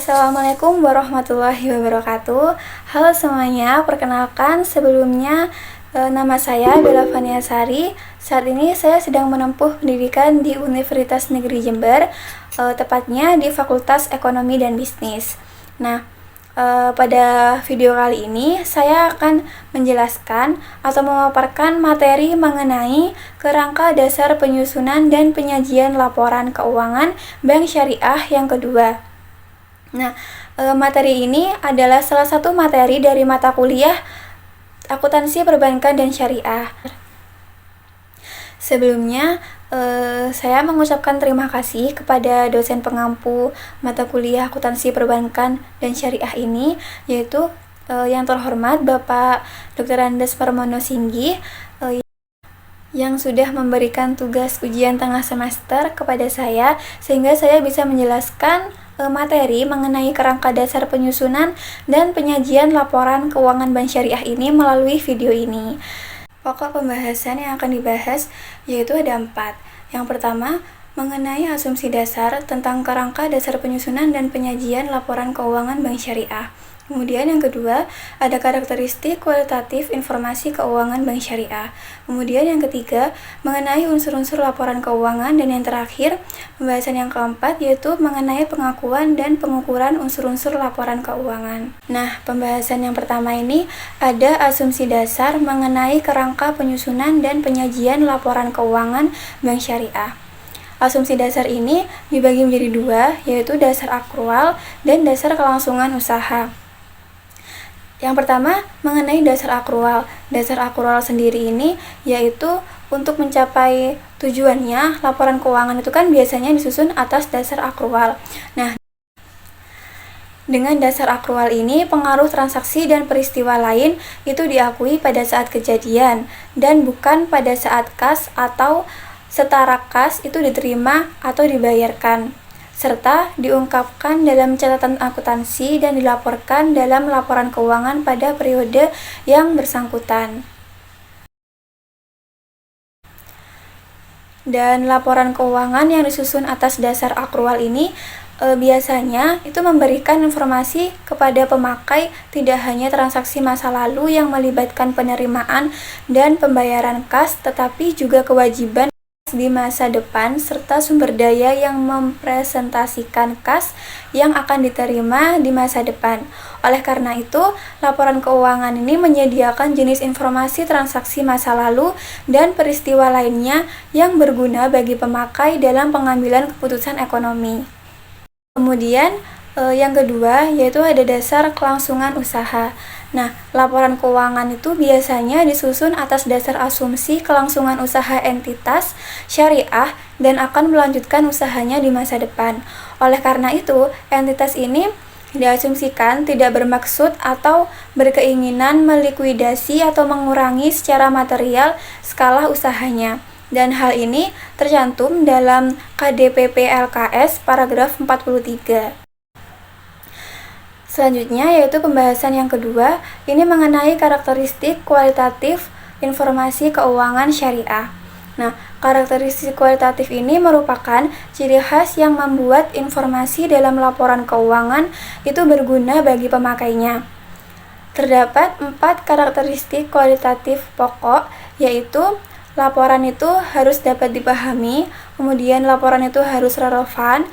Assalamualaikum warahmatullahi wabarakatuh. Halo semuanya, perkenalkan sebelumnya nama saya Bella Fania Sari. Saat ini saya sedang menempuh pendidikan di Universitas Negeri Jember, tepatnya di Fakultas Ekonomi dan Bisnis. Nah, pada video kali ini saya akan menjelaskan atau memaparkan materi mengenai kerangka dasar penyusunan dan penyajian laporan keuangan Bank Syariah yang kedua. Nah, materi ini adalah salah satu materi dari mata kuliah Akuntansi Perbankan dan Syariah. Sebelumnya, saya mengucapkan terima kasih kepada dosen pengampu mata kuliah Akuntansi Perbankan dan Syariah ini, yaitu yang terhormat Bapak Dr. Andes Parmono Singgi, yang sudah memberikan tugas ujian tengah semester kepada saya, sehingga saya bisa menjelaskan materi mengenai kerangka dasar penyusunan dan penyajian laporan keuangan Bank Syariah ini melalui video ini. Pokok pembahasan yang akan dibahas yaitu ada 4. Yang pertama, mengenai asumsi dasar tentang kerangka dasar penyusunan dan penyajian laporan keuangan Bank Syariah. Kemudian yang kedua, ada karakteristik kualitatif informasi keuangan Bank Syariah. Kemudian yang ketiga, mengenai unsur-unsur laporan keuangan. Dan yang terakhir, pembahasan yang keempat yaitu mengenai pengakuan dan pengukuran unsur-unsur laporan keuangan. Nah, pembahasan yang pertama ini ada asumsi dasar mengenai kerangka penyusunan dan penyajian laporan keuangan Bank Syariah. Asumsi dasar ini dibagi menjadi 2, yaitu dasar akrual dan dasar kelangsungan usaha. Yang pertama, mengenai dasar akrual. Dasar akrual sendiri ini yaitu untuk mencapai tujuannya, laporan keuangan itu kan biasanya disusun atas dasar akrual. Nah, dengan dasar akrual ini, pengaruh transaksi dan peristiwa lain itu diakui pada saat kejadian dan bukan pada saat kas atau setara kas itu diterima atau dibayarkan, serta diungkapkan dalam catatan akuntansi dan dilaporkan dalam laporan keuangan pada periode yang bersangkutan. Dan laporan keuangan yang disusun atas dasar akrual ini biasanya itu memberikan informasi kepada pemakai tidak hanya transaksi masa lalu yang melibatkan penerimaan dan pembayaran kas, tetapi juga kewajiban di masa depan serta sumber daya yang mempresentasikan kas yang akan diterima di masa depan. Oleh karena itu, laporan keuangan ini menyediakan jenis informasi transaksi masa lalu dan peristiwa lainnya yang berguna bagi pemakai dalam pengambilan keputusan ekonomi. Kemudian, yang kedua yaitu ada dasar kelangsungan usaha. Nah, laporan keuangan itu biasanya disusun atas dasar asumsi kelangsungan usaha entitas syariah dan akan melanjutkan usahanya di masa depan. Oleh karena itu, entitas ini diasumsikan tidak bermaksud atau berkeinginan melikuidasi atau mengurangi secara material skala usahanya. Dan hal ini tercantum dalam KDPP LKS paragraf 43. Selanjutnya yaitu pembahasan yang kedua, ini mengenai karakteristik kualitatif informasi keuangan syariah. Nah, karakteristik kualitatif ini merupakan ciri khas yang membuat informasi dalam laporan keuangan itu berguna bagi pemakainya. Terdapat 4 karakteristik kualitatif pokok, yaitu laporan itu harus dapat dipahami, kemudian laporan itu harus relevan,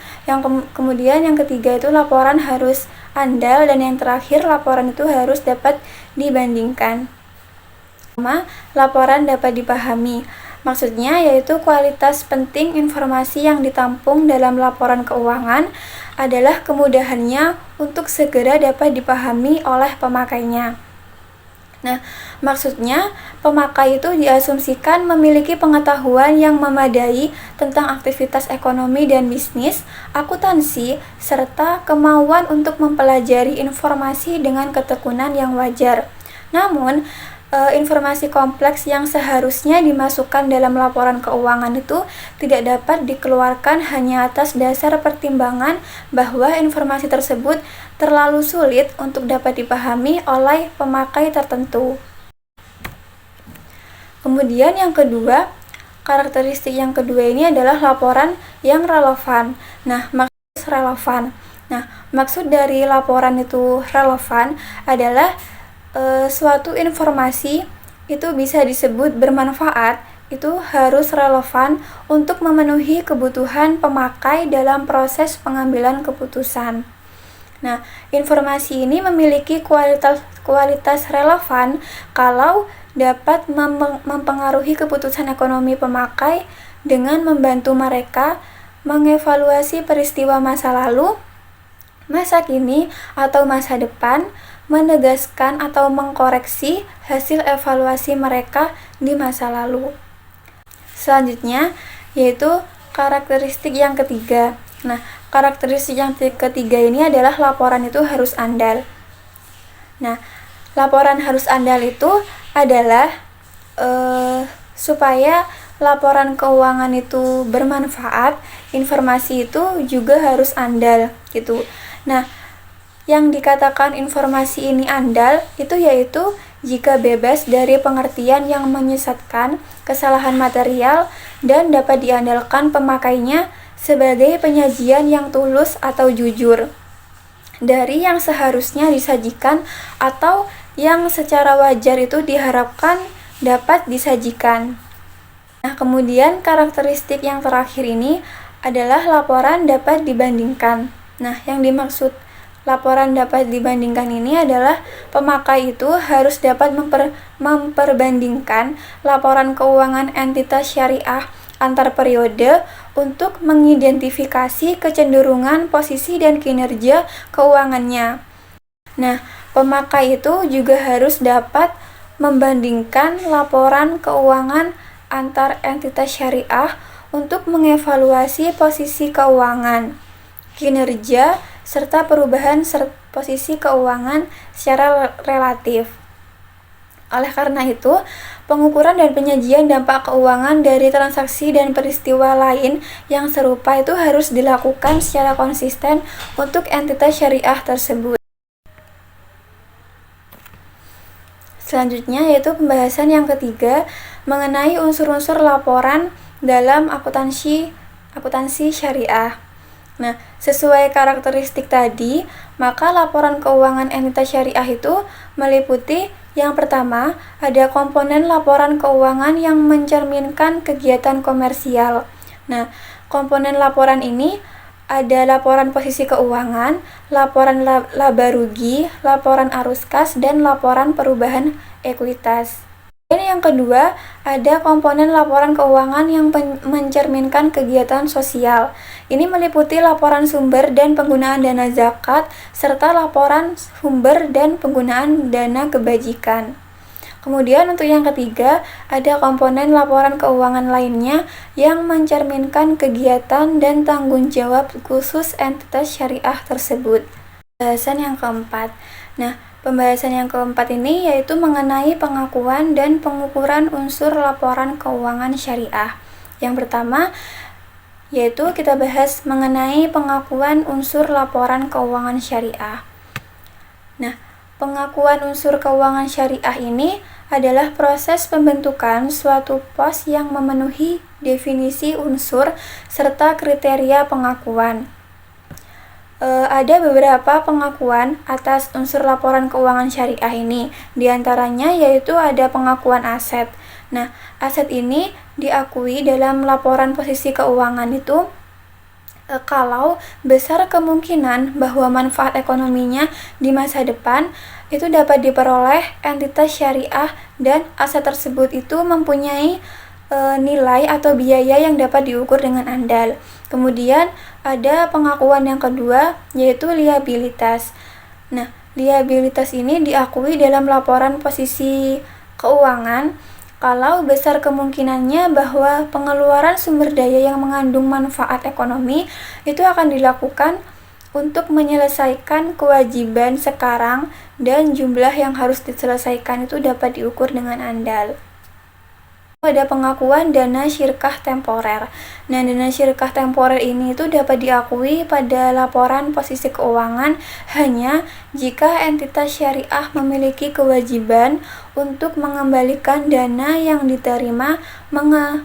kemudian yang ketiga itu laporan harus andal, dan yang terakhir laporan itu harus dapat dibandingkan. Laporan dapat dipahami. Maksudnya yaitu kualitas penting informasi yang ditampung dalam laporan keuangan adalah kemudahannya untuk segera dapat dipahami oleh pemakainya. Nah, maksudnya pemakai itu diasumsikan memiliki pengetahuan yang memadai tentang aktivitas ekonomi dan bisnis, akuntansi, serta kemauan untuk mempelajari informasi dengan ketekunan yang wajar. Namun, informasi kompleks yang seharusnya dimasukkan dalam laporan keuangan itu tidak dapat dikeluarkan hanya atas dasar pertimbangan bahwa informasi tersebut terlalu sulit untuk dapat dipahami oleh pemakai tertentu. Kemudian yang kedua, karakteristik yang kedua ini adalah laporan yang relevan. Nah, maksud relevan. Nah, maksud dari laporan itu relevan adalah suatu informasi itu bisa disebut bermanfaat, itu harus relevan untuk memenuhi kebutuhan pemakai dalam proses pengambilan keputusan. Nah, informasi ini memiliki kualitas relevan kalau dapat mempengaruhi keputusan ekonomi pemakai dengan membantu mereka mengevaluasi peristiwa masa lalu, masa kini, atau masa depan, menegaskan atau mengkoreksi hasil evaluasi mereka di masa lalu. Selanjutnya, yaitu karakteristik yang ketiga. Nah, karakteristik yang ketiga ini adalah laporan itu harus andal. Nah, laporan harus andal itu adalah supaya laporan keuangan itu bermanfaat, informasi itu juga harus andal gitu. Nah, yang dikatakan informasi ini andal itu yaitu jika bebas dari pengertian yang menyesatkan, kesalahan material, dan dapat diandalkan pemakainya sebagai penyajian yang tulus atau jujur dari yang seharusnya disajikan atau yang secara wajar itu diharapkan dapat disajikan. Nah, kemudian karakteristik yang terakhir ini adalah laporan dapat dibandingkan. Nah, yang dimaksud laporan dapat dibandingkan ini adalah pemakai itu harus dapat memperbandingkan laporan keuangan entitas syariah antar periode untuk mengidentifikasi kecenderungan posisi dan kinerja keuangannya. Nah, pemakai itu juga harus dapat membandingkan laporan keuangan antar entitas syariah untuk mengevaluasi posisi keuangan, kinerja, serta perubahan posisi keuangan secara relatif. Oleh karena itu, pengukuran dan penyajian dampak keuangan dari transaksi dan peristiwa lain yang serupa itu harus dilakukan secara konsisten untuk entitas syariah tersebut. Selanjutnya yaitu pembahasan yang ketiga mengenai unsur-unsur laporan dalam akuntansi syariah. Nah, sesuai karakteristik tadi, maka laporan keuangan entitas syariah itu meliputi yang pertama, ada komponen laporan keuangan yang mencerminkan kegiatan komersial. Nah, komponen laporan ini ada laporan posisi keuangan, laporan laba rugi, laporan arus kas, dan laporan perubahan ekuitas. Dan yang kedua, ada komponen laporan keuangan yang mencerminkan kegiatan sosial. Ini meliputi laporan sumber dan penggunaan dana zakat, serta laporan sumber dan penggunaan dana kebajikan. Kemudian untuk yang ketiga, ada komponen laporan keuangan lainnya yang mencerminkan kegiatan dan tanggung jawab khusus entitas syariah tersebut. Pembahasan yang keempat. Nah, pembahasan yang keempat ini yaitu mengenai pengakuan dan pengukuran unsur laporan keuangan syariah. Yang pertama, yaitu kita bahas mengenai pengakuan unsur laporan keuangan syariah. Nah, pengakuan unsur keuangan syariah ini adalah proses pembentukan suatu pos yang memenuhi definisi unsur serta kriteria pengakuan. Ada beberapa pengakuan atas unsur laporan keuangan syariah ini. Di antaranya yaitu ada pengakuan aset. Nah, aset ini diakui dalam laporan posisi keuangan itu kalau besar kemungkinan bahwa manfaat ekonominya di masa depan itu dapat diperoleh entitas syariah dan aset tersebut itu mempunyai nilai atau biaya yang dapat diukur dengan andal. Kemudian ada pengakuan yang kedua yaitu liabilitas. Nah, liabilitas ini diakui dalam laporan posisi keuangan kalau besar kemungkinannya bahwa pengeluaran sumber daya yang mengandung manfaat ekonomi itu akan dilakukan untuk menyelesaikan kewajiban sekarang dan jumlah yang harus diselesaikan itu dapat diukur dengan andal. Ada pengakuan dana syirkah temporer. Nah, dana syirkah temporer ini itu dapat diakui pada laporan posisi keuangan hanya jika entitas syariah memiliki kewajiban untuk mengembalikan dana yang diterima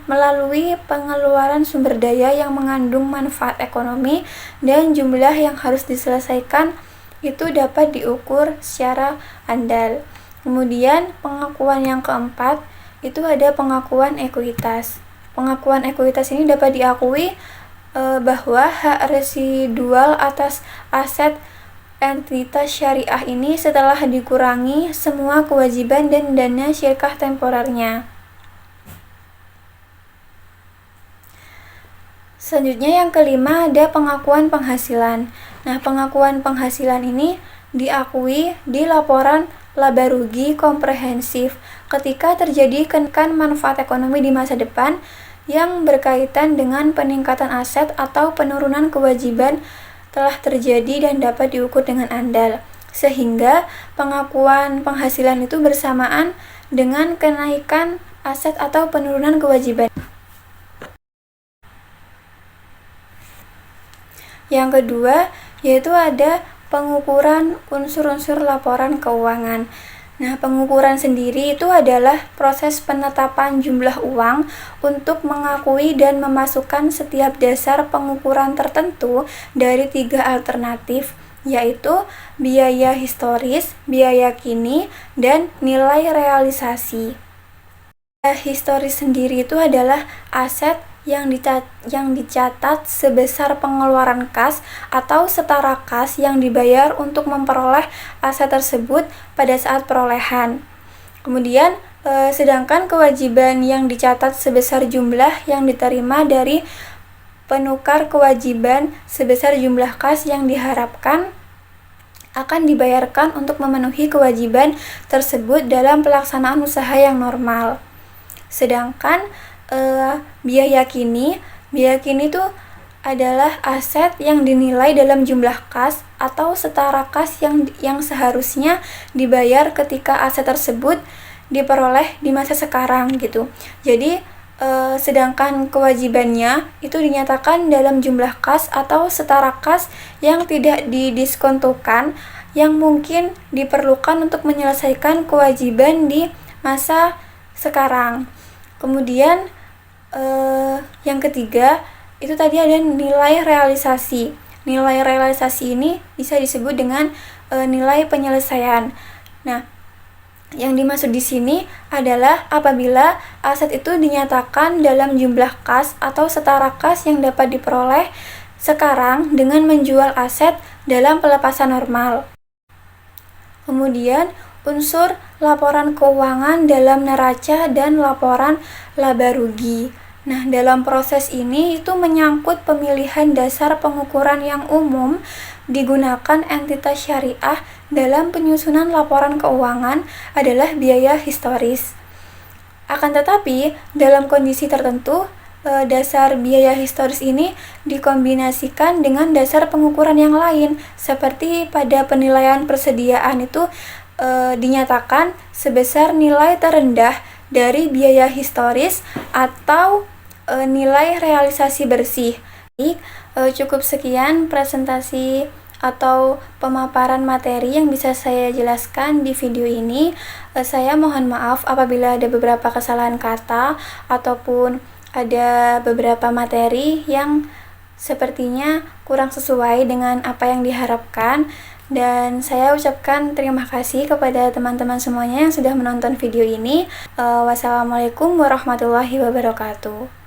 melalui pengeluaran sumber daya yang mengandung manfaat ekonomi, dan jumlah yang harus diselesaikan itu dapat diukur secara andal. Kemudian pengakuan yang keempat itu ada pengakuan ekuitas. Pengakuan ekuitas ini dapat diakui bahwa hak residual atas aset entitas syariah ini setelah dikurangi semua kewajiban dan dana syirkah temporernya. Selanjutnya yang kelima ada pengakuan penghasilan. Nah, pengakuan penghasilan ini diakui di laporan laba rugi komprehensif ketika terjadi kenaikan manfaat ekonomi di masa depan yang berkaitan dengan peningkatan aset atau penurunan kewajiban telah terjadi dan dapat diukur dengan andal, sehingga pengakuan penghasilan itu bersamaan dengan kenaikan aset atau penurunan kewajiban. Yang kedua yaitu ada pengukuran unsur-unsur laporan keuangan. Nah, pengukuran sendiri itu adalah proses penetapan jumlah uang untuk mengakui dan memasukkan setiap dasar pengukuran tertentu dari 3 alternatif, yaitu biaya historis, biaya kini, dan nilai realisasi. Biaya historis sendiri itu adalah aset yang dicatat sebesar pengeluaran kas atau setara kas yang dibayar untuk memperoleh aset tersebut pada saat perolehan. Kemudian sedangkan kewajiban yang dicatat sebesar jumlah yang diterima dari penukar kewajiban sebesar jumlah kas yang diharapkan akan dibayarkan untuk memenuhi kewajiban tersebut dalam pelaksanaan usaha yang normal. Sedangkan biaya kini itu adalah aset yang dinilai dalam jumlah kas atau setara kas yang seharusnya dibayar ketika aset tersebut diperoleh di masa sekarang gitu. Jadi sedangkan kewajibannya itu dinyatakan dalam jumlah kas atau setara kas yang tidak didiskontokan yang mungkin diperlukan untuk menyelesaikan kewajiban di masa sekarang. Kemudian yang ketiga itu tadi ada nilai realisasi. Nilai realisasi ini bisa disebut dengan nilai penyelesaian. Nah, yang dimaksud di sini adalah apabila aset itu dinyatakan dalam jumlah kas atau setara kas yang dapat diperoleh sekarang dengan menjual aset dalam pelepasan normal. Kemudian unsur laporan keuangan dalam neraca dan laporan laba rugi. Nah, dalam proses ini itu menyangkut pemilihan dasar pengukuran yang umum digunakan entitas syariah dalam penyusunan laporan keuangan adalah biaya historis. Akan tetapi, dalam kondisi tertentu, dasar biaya historis ini dikombinasikan dengan dasar pengukuran yang lain, seperti pada penilaian persediaan itu dinyatakan sebesar nilai terendah dari biaya historis atau nilai realisasi bersih. Cukup sekian presentasi atau pemaparan materi yang bisa saya jelaskan di video ini. Saya mohon maaf apabila ada beberapa kesalahan kata ataupun ada beberapa materi yang sepertinya kurang sesuai dengan apa yang diharapkan. Dan saya ucapkan terima kasih kepada teman-teman semuanya yang sudah menonton video ini. Wassalamualaikum warahmatullahi wabarakatuh.